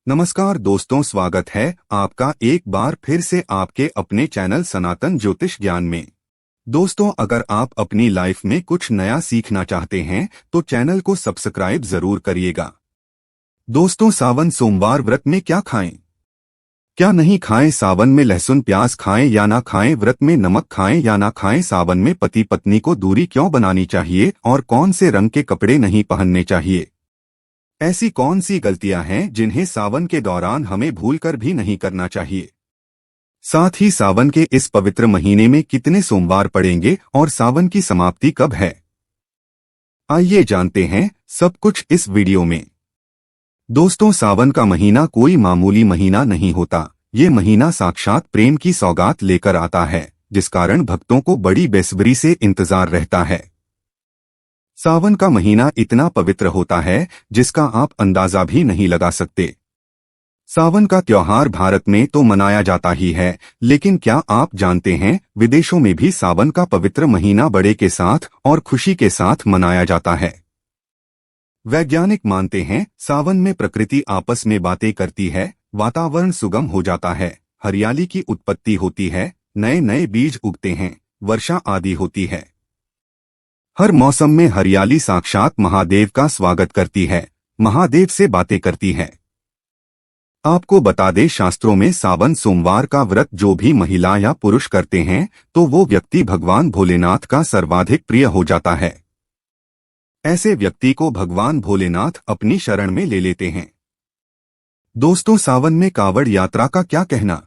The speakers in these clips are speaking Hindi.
नमस्कार दोस्तों, स्वागत है आपका एक बार फिर से आपके अपने चैनल सनातन ज्योतिष ज्ञान में। दोस्तों, अगर आप अपनी लाइफ में कुछ नया सीखना चाहते हैं तो चैनल को सब्सक्राइब जरूर करिएगा। दोस्तों, सावन सोमवार व्रत में क्या खाएं, क्या नहीं खाएं? सावन में लहसुन प्याज खाएं या ना खाएं? व्रत में नमक खाएं या ना खाएं? सावन में पति पत्नी को दूरी क्यों बनानी चाहिए और कौन से रंग के कपड़े नहीं पहनने चाहिए? ऐसी कौन सी गलतियां हैं जिन्हें सावन के दौरान हमें भूलकर भी नहीं करना चाहिए? साथ ही सावन के इस पवित्र महीने में कितने सोमवार पड़ेंगे और सावन की समाप्ति कब है, आइए जानते हैं सब कुछ इस वीडियो में। दोस्तों, सावन का महीना कोई मामूली महीना नहीं होता। ये महीना साक्षात प्रेम की सौगात लेकर आता है, जिस कारण भक्तों को बड़ी बेसब्री से इंतजार रहता है। सावन का महीना इतना पवित्र होता है जिसका आप अंदाजा भी नहीं लगा सकते। सावन का त्योहार भारत में तो मनाया जाता ही है, लेकिन क्या आप जानते हैं विदेशों में भी सावन का पवित्र महीना बड़े के साथ और खुशी के साथ मनाया जाता है। वैज्ञानिक मानते हैं सावन में प्रकृति आपस में बातें करती है, वातावरण सुगम हो जाता है, हरियाली की उत्पत्ति होती है, नए नए बीज उगते हैं, वर्षा आदि होती है। हर मौसम में हरियाली साक्षात महादेव का स्वागत करती है, महादेव से बातें करती है। आपको बता दें, शास्त्रों में सावन सोमवार का व्रत जो भी महिला या पुरुष करते हैं तो वो व्यक्ति भगवान भोलेनाथ का सर्वाधिक प्रिय हो जाता है। ऐसे व्यक्ति को भगवान भोलेनाथ अपनी शरण में ले लेते हैं। दोस्तों, सावन में कावड़ यात्रा का क्या कहना?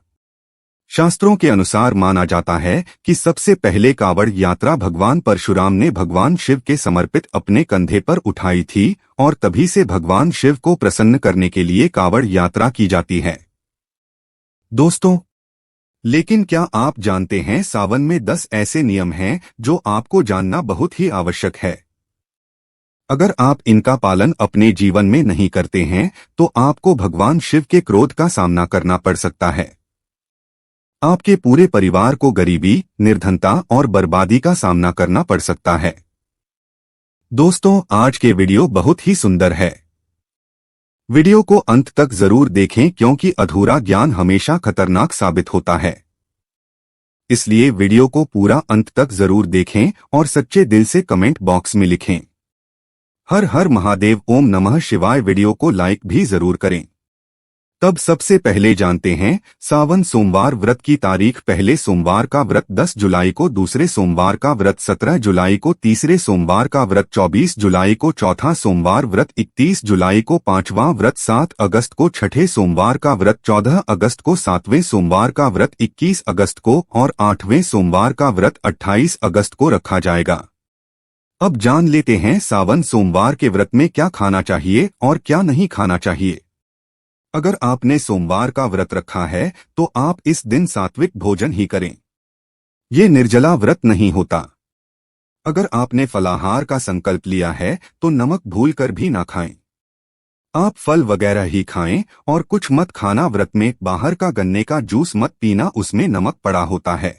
शास्त्रों के अनुसार माना जाता है कि सबसे पहले कावड़ यात्रा भगवान परशुराम ने भगवान शिव के समर्पित अपने कंधे पर उठाई थी और तभी से भगवान शिव को प्रसन्न करने के लिए कावड़ यात्रा की जाती है। दोस्तों, लेकिन क्या आप जानते हैं सावन में 10 ऐसे नियम हैं जो आपको जानना बहुत ही आवश्यक है। अगर आप इनका पालन अपने जीवन में नहीं करते हैं तो आपको भगवान शिव के क्रोध का सामना करना पड़ सकता है। आपके पूरे परिवार को गरीबी, निर्धनता और बर्बादी का सामना करना पड़ सकता है। दोस्तों, आज के वीडियो बहुत ही सुंदर है। वीडियो को अंत तक जरूर देखें क्योंकि अधूरा ज्ञान हमेशा खतरनाक साबित होता है। इसलिए वीडियो को पूरा अंत तक जरूर देखें और सच्चे दिल से कमेंट बॉक्स में लिखें हर हर महादेव, ओम नमः शिवाय। वीडियो को लाइक भी जरूर करें। तब सबसे पहले जानते हैं सावन सोमवार व्रत की तारीख। पहले सोमवार का व्रत 10 जुलाई को, दूसरे सोमवार का व्रत 17 जुलाई को, तीसरे सोमवार का व्रत 24 जुलाई को, चौथा सोमवार व्रत 31 जुलाई को, पांचवां व्रत 7 अगस्त को, छठे सोमवार का व्रत 14 अगस्त को, सातवें सोमवार का व्रत 21 अगस्त को और 8वें सोमवार का व्रत 28 अगस्त को रखा जाएगा। अब जान लेते हैं सावन सोमवार के व्रत में क्या खाना चाहिए और क्या नहीं खाना चाहिए। अगर आपने सोमवार का व्रत रखा है तो आप इस दिन सात्विक भोजन ही करें। ये निर्जला व्रत नहीं होता। अगर आपने फलाहार का संकल्प लिया है तो नमक भूलकर भी ना खाएं। आप फल वगैरह ही खाएं और कुछ मत खाना। व्रत में बाहर का गन्ने का जूस मत पीना, उसमें नमक पड़ा होता है।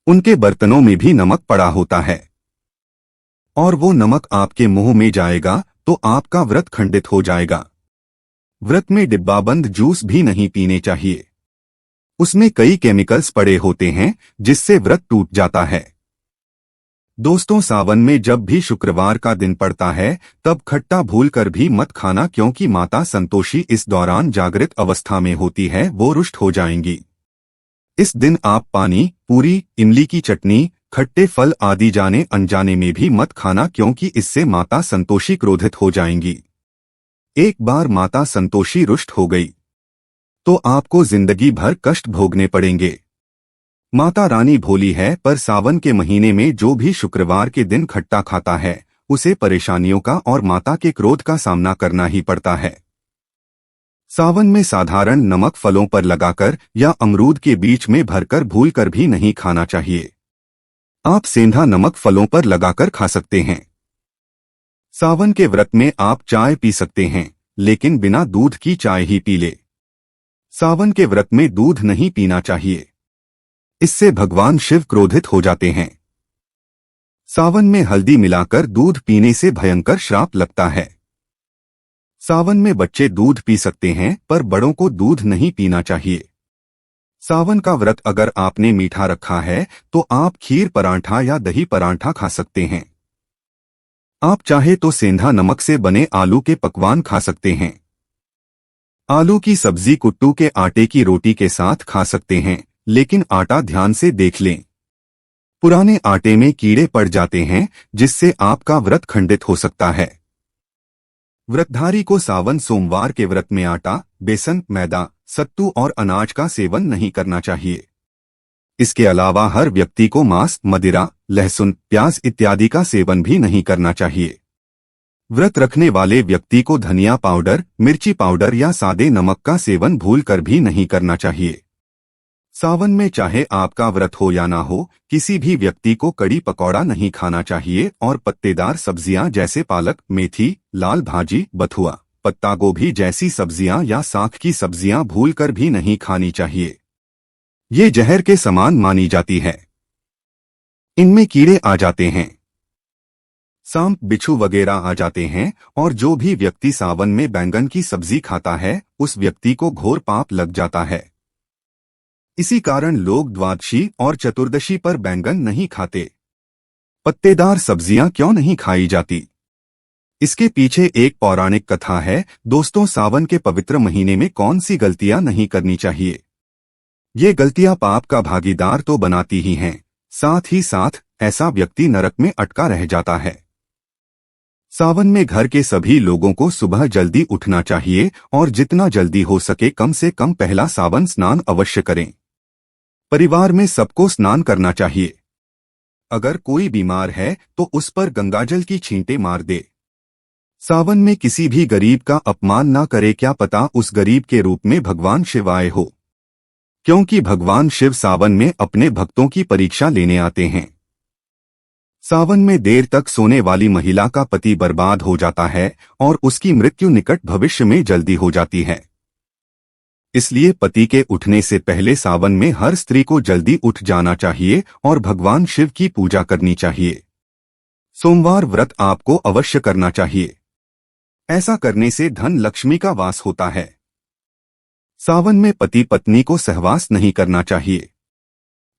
उनके बर्तनों में भी नमक पड़ा होता है और वो नमक आपके मुंह में जाएगा तो आपका व्रत खंडित हो जाएगा। व्रत में डिब्बाबंद जूस भी नहीं पीने चाहिए, उसमें कई केमिकल्स पड़े होते हैं जिससे व्रत टूट जाता है। दोस्तों, सावन में जब भी शुक्रवार का दिन पड़ता है तब खट्टा भूलकर भी मत खाना, क्योंकि माता संतोषी इस दौरान जागृत अवस्था में होती है, वो रुष्ट हो जाएंगी। इस दिन आप पानी, पूरी, इमली की चटनी, खट्टे फल आदि जाने अनजाने में भी मत खाना, क्योंकि इससे माता संतोषी क्रोधित हो जाएंगी। एक बार माता संतोषी रुष्ट हो गई तो आपको जिंदगी भर कष्ट भोगने पड़ेंगे। माता रानी भोली है, पर सावन के महीने में जो भी शुक्रवार के दिन खट्टा खाता है उसे परेशानियों का और माता के क्रोध का सामना करना ही पड़ता है। सावन में साधारण नमक फलों पर लगाकर या अमरूद के बीच में भरकर भूलकर भी नहीं खाना चाहिए। आप सेंधा नमक फलों पर लगाकर खा सकते हैं। सावन के व्रत में आप चाय पी सकते हैं, लेकिन बिना दूध की चाय ही पी ले। सावन के व्रत में दूध नहीं पीना चाहिए, इससे भगवान शिव क्रोधित हो जाते हैं। सावन में हल्दी मिलाकर दूध पीने से भयंकर श्राप लगता है। सावन में बच्चे दूध पी सकते हैं पर बड़ों को दूध नहीं पीना चाहिए। सावन का व्रत अगर आपने मीठा रखा है तो आप खीर परांठा या दही परांठा खा सकते हैं। आप चाहे तो सेंधा नमक से बने आलू के पकवान खा सकते हैं। आलू की सब्जी कुट्टू के आटे की रोटी के साथ खा सकते हैं, लेकिन आटा ध्यान से देख लें। पुराने आटे में कीड़े पड़ जाते हैं जिससे आपका व्रत खंडित हो सकता है। व्रतधारी को सावन सोमवार के व्रत में आटा, बेसन, मैदा, सत्तू और अनाज का सेवन नहीं करना चाहिए। इसके अलावा हर व्यक्ति को मांस, मदिरा, लहसुन, प्याज इत्यादि का सेवन भी नहीं करना चाहिए। व्रत रखने वाले व्यक्ति को धनिया पाउडर, मिर्ची पाउडर या सादे नमक का सेवन भूलकर भी नहीं करना चाहिए। सावन में चाहे आपका व्रत हो या ना हो, किसी भी व्यक्ति को कड़ी पकौड़ा नहीं खाना चाहिए और पत्तेदार सब्जियां जैसे पालक, मेथी, लाल भाजी, बथुआ, पत्ता गोभी जैसी सब्जियां या साग की सब्जियां भूलकर भी नहीं खानी चाहिए। ये जहर के समान मानी जाती है। इनमें कीड़े आ जाते हैं, सांप, बिच्छू वगैरह आ जाते हैं और जो भी व्यक्ति सावन में बैंगन की सब्जी खाता है उस व्यक्ति को घोर पाप लग जाता है। इसी कारण लोग द्वादशी और चतुर्दशी पर बैंगन नहीं खाते। पत्तेदार सब्जियां क्यों नहीं खाई जाती? इसके पीछे एक पौराणिक कथा है। दोस्तों, सावन के पवित्र महीने में कौन सी गलतियां नहीं करनी चाहिए? ये गलतियां पाप का भागीदार तो बनाती ही हैं, साथ ही साथ ऐसा व्यक्ति नरक में अटका रह जाता है। सावन में घर के सभी लोगों को सुबह जल्दी उठना चाहिए और जितना जल्दी हो सके कम से कम पहला सावन स्नान अवश्य करें। परिवार में सबको स्नान करना चाहिए। अगर कोई बीमार है तो उस पर गंगाजल की छींटे मार दे। सावन में किसी भी गरीब का अपमान ना करे, क्या पता उस गरीब के रूप में भगवान शिव आए हो, क्योंकि भगवान शिव सावन में अपने भक्तों की परीक्षा लेने आते हैं। सावन में देर तक सोने वाली महिला का पति बर्बाद हो जाता है और उसकी मृत्यु निकट भविष्य में जल्दी हो जाती है। इसलिए पति के उठने से पहले सावन में हर स्त्री को जल्दी उठ जाना चाहिए और भगवान शिव की पूजा करनी चाहिए। सोमवार व्रत आपको अवश्य करना चाहिए। ऐसा करने से धन लक्ष्मी का वास होता है। सावन में पति पत्नी को सहवास नहीं करना चाहिए।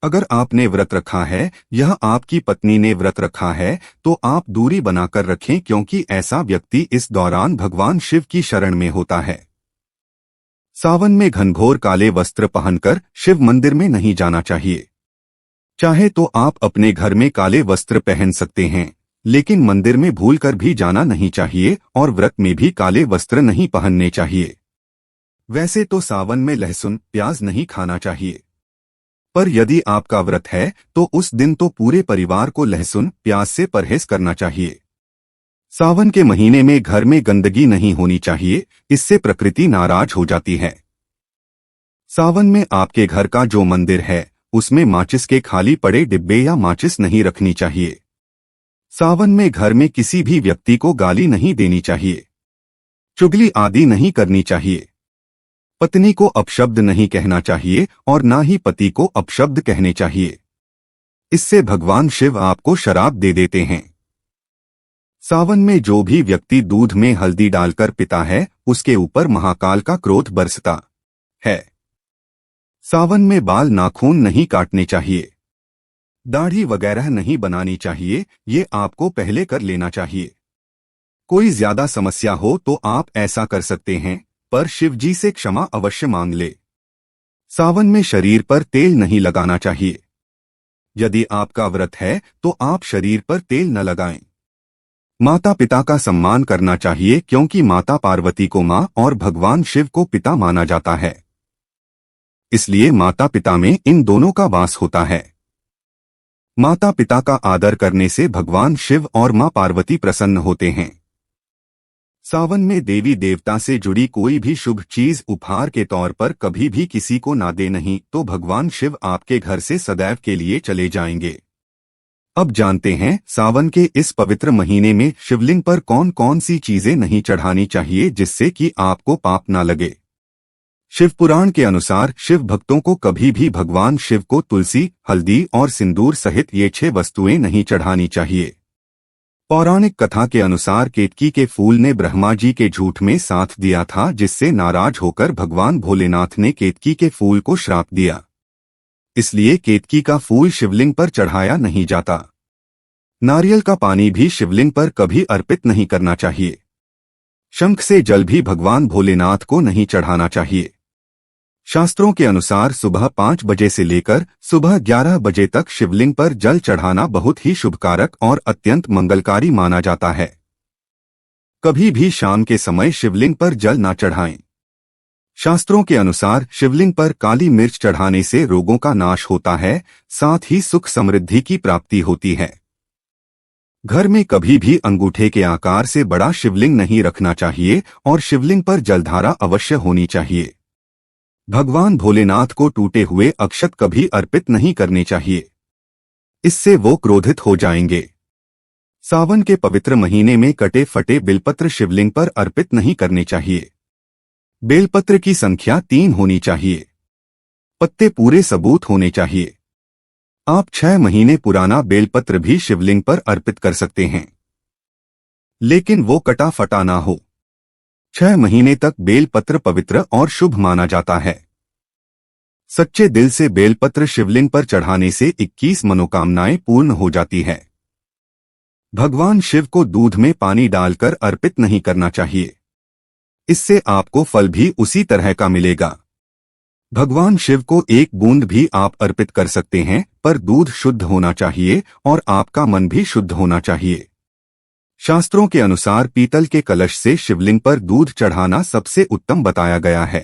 अगर आपने व्रत रखा है या आपकी पत्नी ने व्रत रखा है तो आप दूरी बनाकर रखें, क्योंकि ऐसा व्यक्ति इस दौरान भगवान शिव की शरण में होता है। सावन में घनघोर काले वस्त्र पहनकर शिव मंदिर में नहीं जाना चाहिए। चाहे तो आप अपने घर में काले वस्त्र पहन सकते हैं, लेकिन मंदिर में भूलकर भी जाना नहीं चाहिए और व्रत में भी काले वस्त्र नहीं पहनने चाहिए। वैसे तो सावन में लहसुन, प्याज नहीं खाना चाहिए, पर यदि आपका व्रत है तो उस दिन तो पूरे परिवार को लहसुन, प्याज से परहेज करना चाहिए। सावन के महीने में घर में गंदगी नहीं होनी चाहिए, इससे प्रकृति नाराज हो जाती है। सावन में आपके घर का जो मंदिर है उसमें माचिस के खाली पड़े डिब्बे या माचिस नहीं रखनी चाहिए। सावन में घर में किसी भी व्यक्ति को गाली नहीं देनी चाहिए, चुगली आदि नहीं करनी चाहिए। पत्नी को अपशब्द नहीं कहना चाहिए और ना ही पति को अपशब्द कहने चाहिए। इससे भगवान शिव आपको शराप दे देते हैं। सावन में जो भी व्यक्ति दूध में हल्दी डालकर पीता है उसके ऊपर महाकाल का क्रोध बरसता है। सावन में बाल नाखून नहीं काटने चाहिए, दाढ़ी वगैरह नहीं बनानी चाहिए, ये आपको पहले कर लेना चाहिए। कोई ज्यादा समस्या हो तो आप ऐसा कर सकते हैं, पर शिव जी से क्षमा अवश्य मांग ले। सावन में शरीर पर तेल नहीं लगाना चाहिए। यदि आपका व्रत है तो आप शरीर पर तेल न लगाएं। माता पिता का सम्मान करना चाहिए, क्योंकि माता पार्वती को मां और भगवान शिव को पिता माना जाता है। इसलिए माता पिता में इन दोनों का वास होता है। माता पिता का आदर करने से भगवान शिव और मां पार्वती प्रसन्न होते हैं। सावन में देवी देवता से जुड़ी कोई भी शुभ चीज उपहार के तौर पर कभी भी किसी को ना दे, नहीं तो भगवान शिव आपके घर से सदैव के लिए चले जाएंगे। अब जानते हैं सावन के इस पवित्र महीने में शिवलिंग पर कौन कौन सी चीजें नहीं चढ़ानी चाहिए जिससे कि आपको पाप ना लगे। शिव पुराण के अनुसार शिव भक्तों को कभी भी भगवान शिव को तुलसी, हल्दी और सिंदूर सहित ये 6 वस्तुएं नहीं चढ़ानी चाहिए। पौराणिक कथा के अनुसार केतकी के फूल ने ब्रह्मा जी के झूठ में साथ दिया था, जिससे नाराज होकर भगवान भोलेनाथ ने केतकी के फूल को श्राप दिया। इसलिए केतकी का फूल शिवलिंग पर चढ़ाया नहीं जाता। नारियल का पानी भी शिवलिंग पर कभी अर्पित नहीं करना चाहिए। शंख से जल भी भगवान भोलेनाथ को नहीं चढ़ाना चाहिए। शास्त्रों के अनुसार सुबह 5 बजे से लेकर सुबह 11 बजे तक शिवलिंग पर जल चढ़ाना बहुत ही शुभकारक और अत्यंत मंगलकारी माना जाता है। कभी भी शाम के समय शिवलिंग पर जल न चढ़ाएं। शास्त्रों के अनुसार शिवलिंग पर काली मिर्च चढ़ाने से रोगों का नाश होता है, साथ ही सुख समृद्धि की प्राप्ति होती है। घर में कभी भी अंगूठे के आकार से बड़ा शिवलिंग नहीं रखना चाहिए और शिवलिंग पर जलधारा अवश्य होनी चाहिए। भगवान भोलेनाथ को टूटे हुए अक्षत कभी अर्पित नहीं करने चाहिए, इससे वो क्रोधित हो जाएंगे। सावन के पवित्र महीने में कटे फटे बेलपत्र शिवलिंग पर अर्पित नहीं करने चाहिए। बेलपत्र की संख्या 3 होनी चाहिए। पत्ते पूरे सबूत होने चाहिए। आप 6 महीने पुराना बेलपत्र भी शिवलिंग पर अर्पित कर सकते हैं, लेकिन वो कटा फटा ना हो। 6 महीने तक बेलपत्र पवित्र और शुभ माना जाता है। सच्चे दिल से बेलपत्र शिवलिंग पर चढ़ाने से 21 मनोकामनाएं पूर्ण हो जाती है। भगवान शिव को दूध में पानी डालकर अर्पित नहीं करना चाहिए, इससे आपको फल भी उसी तरह का मिलेगा। भगवान शिव को एक बूंद भी आप अर्पित कर सकते हैं, पर दूध शुद्ध होना चाहिए और आपका मन भी शुद्ध होना चाहिए। शास्त्रों के अनुसार पीतल के कलश से शिवलिंग पर दूध चढ़ाना सबसे उत्तम बताया गया है।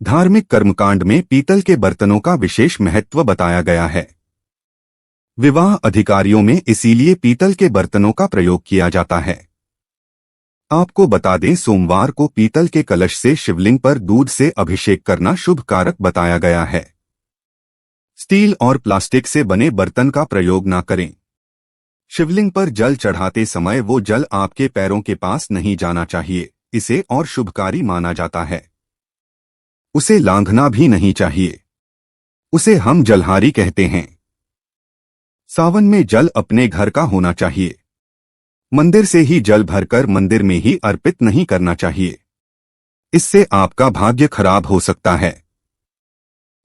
धार्मिक कर्मकांड में पीतल के बर्तनों का विशेष महत्व बताया गया है। विवाह अधिकारियों में इसीलिए पीतल के बर्तनों का प्रयोग किया जाता है। आपको बता दें, सोमवार को पीतल के कलश से शिवलिंग पर दूध से अभिषेक करना शुभ कारक बताया गया है। स्टील और प्लास्टिक से बने बर्तन का प्रयोग न करें। शिवलिंग पर जल चढ़ाते समय वो जल आपके पैरों के पास नहीं जाना चाहिए, इसे और शुभकारी माना जाता है। उसे लांघना भी नहीं चाहिए, उसे हम जलहारी कहते हैं। सावन में जल अपने घर का होना चाहिए। मंदिर से ही जल भरकर मंदिर में ही अर्पित नहीं करना चाहिए, इससे आपका भाग्य खराब हो सकता है।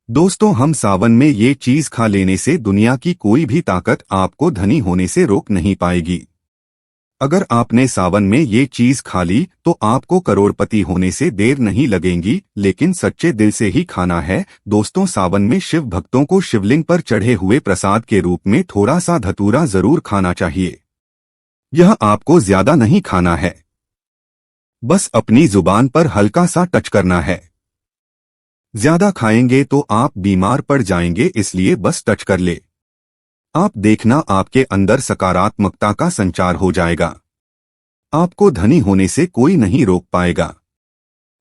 दोस्तों, हम सावन में ये चीज खा लेने से दुनिया की कोई भी ताकत आपको धनी होने से रोक नहीं पाएगी। अगर आपने सावन में ये चीज खा ली तो आपको करोड़पति होने से देर नहीं लगेगी, लेकिन सच्चे दिल से ही खाना है। दोस्तों, सावन में शिव भक्तों को शिवलिंग पर चढ़े हुए प्रसाद के रूप में थोड़ा सा धतूरा जरूर खाना चाहिए। यह आपको ज्यादा नहीं खाना है, बस अपनी जुबान पर हल्का सा टच करना है। ज्यादा खाएंगे तो आप बीमार पड़ जाएंगे, इसलिए बस टच कर ले। आप देखना, आपके अंदर सकारात्मकता का संचार हो जाएगा। आपको धनी होने से कोई नहीं रोक पाएगा।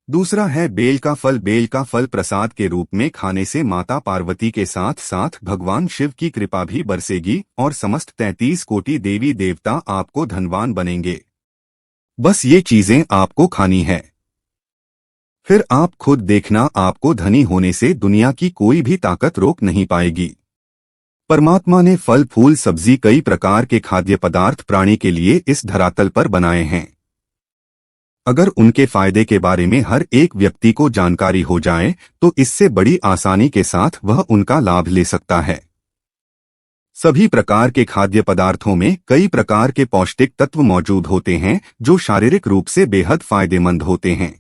दूसरा है बेल का फल। बेल का फल प्रसाद के रूप में खाने से माता पार्वती के साथ साथ भगवान शिव की कृपा भी बरसेगी और समस्त 33 कोटि देवी देवता आपको धनवान बनेंगे। बस ये चीजें आपको खानी है, फिर आप खुद देखना, आपको धनी होने से दुनिया की कोई भी ताकत रोक नहीं पाएगी। परमात्मा ने फल, फूल, सब्जी, कई प्रकार के खाद्य पदार्थ प्राणी के लिए इस धरातल पर बनाए हैं। अगर उनके फायदे के बारे में हर एक व्यक्ति को जानकारी हो जाए तो इससे बड़ी आसानी के साथ वह उनका लाभ ले सकता है। सभी प्रकार के खाद्य पदार्थों में कई प्रकार के पौष्टिक तत्व मौजूद होते हैं जो शारीरिक रूप से बेहद फायदेमंद होते हैं।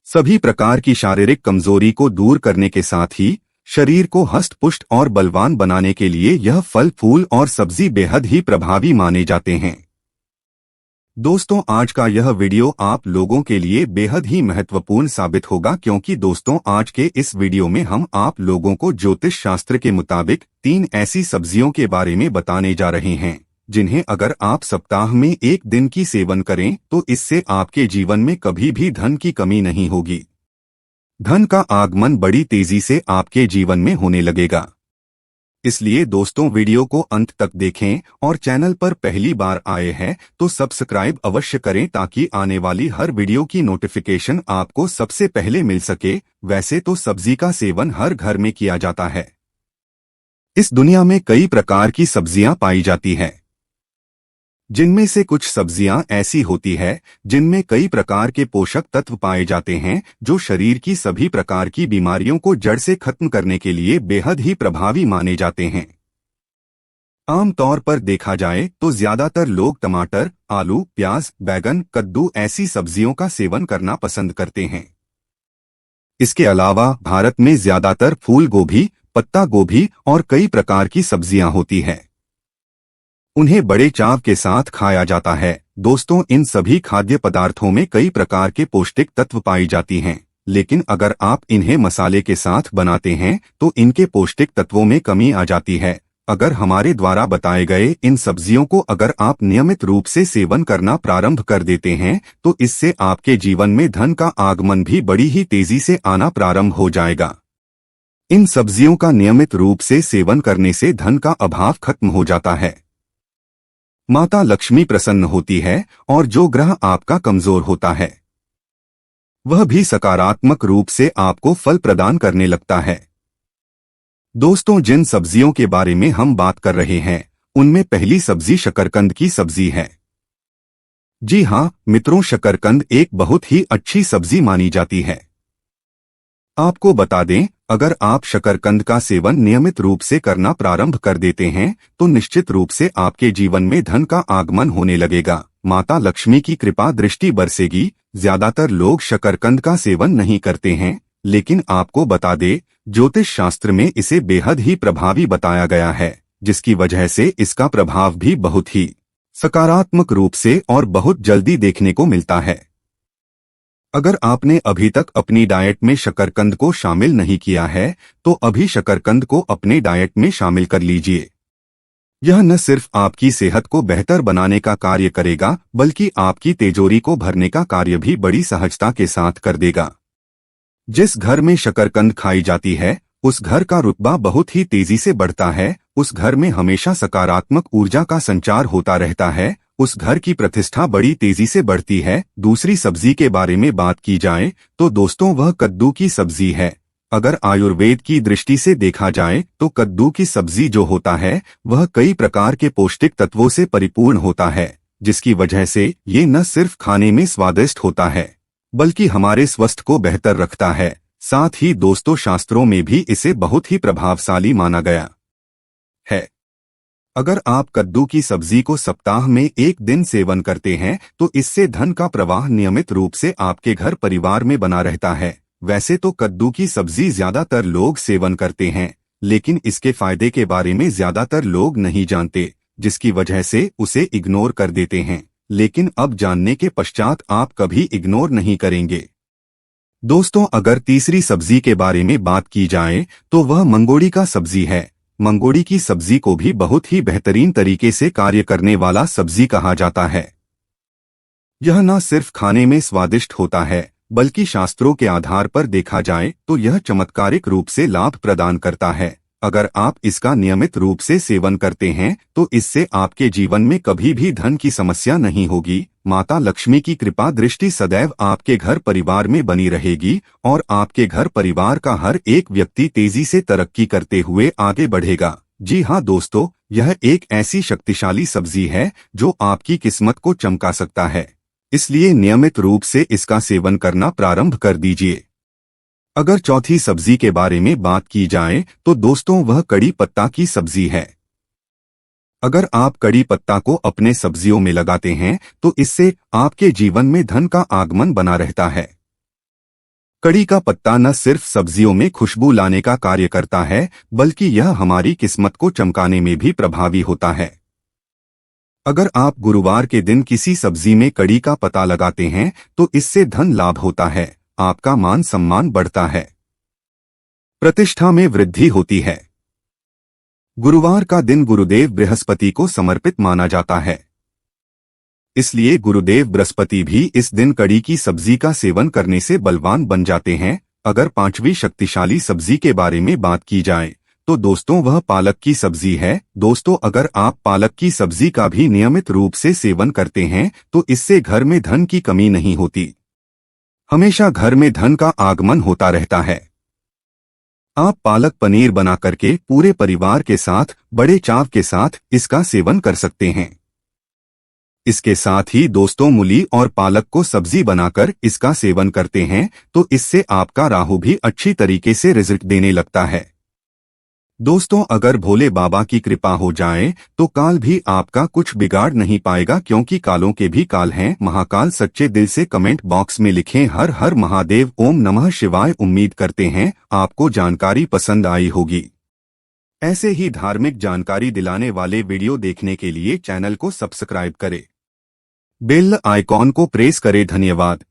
सभी प्रकार की शारीरिक कमजोरी को दूर करने के साथ ही शरीर को हष्ट-पुष्ट और बलवान बनाने के लिए यह फल, फूल और सब्जी बेहद ही प्रभावी माने जाते हैं। दोस्तों, आज का यह वीडियो आप लोगों के लिए बेहद ही महत्वपूर्ण साबित होगा, क्योंकि दोस्तों आज के इस वीडियो में हम आप लोगों को ज्योतिष शास्त्र के मुताबिक 3 ऐसी सब्जियों के बारे में बताने जा रहे हैं जिन्हें अगर आप सप्ताह में 1 दिन की सेवन करें तो इससे आपके जीवन में कभी भी धन की कमी नहीं होगी। धन का आगमन बड़ी तेजी से आपके जीवन में होने लगेगा। इसलिए दोस्तों, वीडियो को अंत तक देखें और चैनल पर पहली बार आए हैं तो सब्सक्राइब अवश्य करें ताकि आने वाली हर वीडियो की नोटिफिकेशन आपको सबसे पहले मिल सके। वैसे तो सब्जी का सेवन हर घर में किया जाता है। इस दुनिया में कई प्रकार की सब्जियां पाई जाती हैं। जिनमें से कुछ सब्जियां ऐसी होती है जिनमें कई प्रकार के पोषक तत्व पाए जाते हैं जो शरीर की सभी प्रकार की बीमारियों को जड़ से खत्म करने के लिए बेहद ही प्रभावी माने जाते हैं। आमतौर पर देखा जाए तो ज्यादातर लोग टमाटर, आलू, प्याज, बैगन, कद्दू ऐसी सब्जियों का सेवन करना पसंद करते हैं। इसके अलावा भारत में ज्यादातर फूल गोभी, पत्ता गोभी और कई प्रकार की सब्जियां होती हैं। उन्हें बड़े चाव के साथ खाया जाता है। दोस्तों, इन सभी खाद्य पदार्थों में कई प्रकार के पौष्टिक तत्व पाई जाती हैं, लेकिन अगर आप इन्हें मसाले के साथ बनाते हैं तो इनके पौष्टिक तत्वों में कमी आ जाती है। अगर हमारे द्वारा बताए गए इन सब्जियों को अगर आप नियमित रूप से सेवन करना प्रारंभ कर देते हैं तो इससे आपके जीवन में धन का आगमन भी बड़ी ही तेजी से आना प्रारंभ हो जाएगा। इन सब्जियों का नियमित रूप से सेवन करने से धन का अभाव खत्म हो जाता है, माता लक्ष्मी प्रसन्न होती है और जो ग्रह आपका कमजोर होता है वह भी सकारात्मक रूप से आपको फल प्रदान करने लगता है। दोस्तों, जिन सब्जियों के बारे में हम बात कर रहे हैं उनमें पहली सब्जी शकरकंद की सब्जी है। जी हाँ मित्रों, शकरकंद एक बहुत ही अच्छी सब्जी मानी जाती है। आपको बता दें, अगर आप शकरकंद का सेवन नियमित रूप से करना प्रारंभ कर देते हैं तो निश्चित रूप से आपके जीवन में धन का आगमन होने लगेगा, माता लक्ष्मी की कृपा दृष्टि बरसेगी। ज्यादातर लोग शकरकंद का सेवन नहीं करते हैं, लेकिन आपको बता दे, ज्योतिष शास्त्र में इसे बेहद ही प्रभावी बताया गया है, जिसकी वजह से इसका प्रभाव भी बहुत ही सकारात्मक रूप से और बहुत जल्दी देखने को मिलता है। अगर आपने अभी तक अपनी डाइट में शकरकंद को शामिल नहीं किया है तो अभी शकरकंद को अपने डाइट में शामिल कर लीजिए। यह न सिर्फ आपकी सेहत को बेहतर बनाने का कार्य करेगा बल्कि आपकी तिजोरी को भरने का कार्य भी बड़ी सहजता के साथ कर देगा। जिस घर में शकरकंद खाई जाती है उस घर का रुतबा बहुत ही तेजी से बढ़ता है, उस घर में हमेशा सकारात्मक ऊर्जा का संचार होता रहता है, उस घर की प्रतिष्ठा बड़ी तेजी से बढ़ती है। दूसरी सब्जी के बारे में बात की जाए तो दोस्तों वह कद्दू की सब्जी है। अगर आयुर्वेद की दृष्टि से देखा जाए तो कद्दू की सब्जी जो होता है वह कई प्रकार के पौष्टिक तत्वों से परिपूर्ण होता है, जिसकी वजह से ये न सिर्फ खाने में स्वादिष्ट होता है बल्कि हमारे स्वास्थ्य को बेहतर रखता है। साथ ही दोस्तों, शास्त्रों में भी इसे बहुत ही प्रभावशाली माना गया है। अगर आप कद्दू की सब्जी को सप्ताह में एक दिन सेवन करते हैं तो इससे धन का प्रवाह नियमित रूप से आपके घर परिवार में बना रहता है। वैसे तो कद्दू की सब्जी ज्यादातर लोग सेवन करते हैं, लेकिन इसके फायदे के बारे में ज्यादातर लोग नहीं जानते, जिसकी वजह से उसे इग्नोर कर देते हैं। लेकिन अब जानने के पश्चात आप कभी इग्नोर नहीं करेंगे। दोस्तों, अगर तीसरी सब्जी के बारे में बात की जाए तो वह मंगोड़ी का सब्जी है। मंगोड़ी की सब्जी को भी बहुत ही बेहतरीन तरीके से कार्य करने वाला सब्जी कहा जाता है। यह न सिर्फ खाने में स्वादिष्ट होता है बल्कि शास्त्रों के आधार पर देखा जाए तो यह चमत्कारिक रूप से लाभ प्रदान करता है। अगर आप इसका नियमित रूप से सेवन करते हैं तो इससे आपके जीवन में कभी भी धन की समस्या नहीं होगी। माता लक्ष्मी की कृपा दृष्टि सदैव आपके घर परिवार में बनी रहेगी और आपके घर परिवार का हर एक व्यक्ति तेजी से तरक्की करते हुए आगे बढ़ेगा। जी हाँ दोस्तों, यह एक ऐसी शक्तिशाली सब्जी है जो आपकी किस्मत को चमका सकता है, इसलिए नियमित रूप से इसका सेवन करना प्रारंभ कर दीजिए। अगर चौथी सब्जी के बारे में बात की जाए तो दोस्तों वह कड़ी पत्ता की सब्जी है। अगर आप कड़ी पत्ता को अपने सब्जियों में लगाते हैं तो इससे आपके जीवन में धन का आगमन बना रहता है। कड़ी का पत्ता न सिर्फ सब्जियों में खुशबू लाने का कार्य करता है बल्कि यह हमारी किस्मत को चमकाने में भी प्रभावी होता है। अगर आप गुरुवार के दिन किसी सब्जी में कड़ी का पत्ता लगाते हैं तो इससे धन लाभ होता है, आपका मान सम्मान बढ़ता है, प्रतिष्ठा में वृद्धि होती है। गुरुवार का दिन गुरुदेव बृहस्पति को समर्पित माना जाता है, इसलिए गुरुदेव बृहस्पति भी इस दिन कड़ी की सब्जी का सेवन करने से बलवान बन जाते हैं। अगर पांचवी शक्तिशाली सब्जी के बारे में बात की जाए तो दोस्तों वह पालक की सब्जी है। दोस्तों, अगर आप पालक की सब्जी का भी नियमित रूप से सेवन करते हैं तो इससे घर में धन की कमी नहीं होती, हमेशा घर में धन का आगमन होता रहता है। आप पालक पनीर बना करके पूरे परिवार के साथ बड़े चाव के साथ इसका सेवन कर सकते हैं। इसके साथ ही दोस्तों मूली और पालक को सब्जी बनाकर इसका सेवन करते हैं तो इससे आपका राहु भी अच्छी तरीके से रिजल्ट देने लगता है। दोस्तों अगर भोले बाबा की कृपा हो जाए तो काल भी आपका कुछ बिगाड़ नहीं पाएगा, क्योंकि कालों के भी काल हैं। महाकाल सच्चे दिल से कमेंट बॉक्स में लिखें हर हर महादेव, ओम नमः शिवाय। उम्मीद करते हैं आपको जानकारी पसंद आई होगी। ऐसे ही धार्मिक जानकारी दिलाने वाले वीडियो देखने के लिए चैनल को सब्सक्राइब करें, बेल आइकॉन को प्रेस करें। धन्यवाद।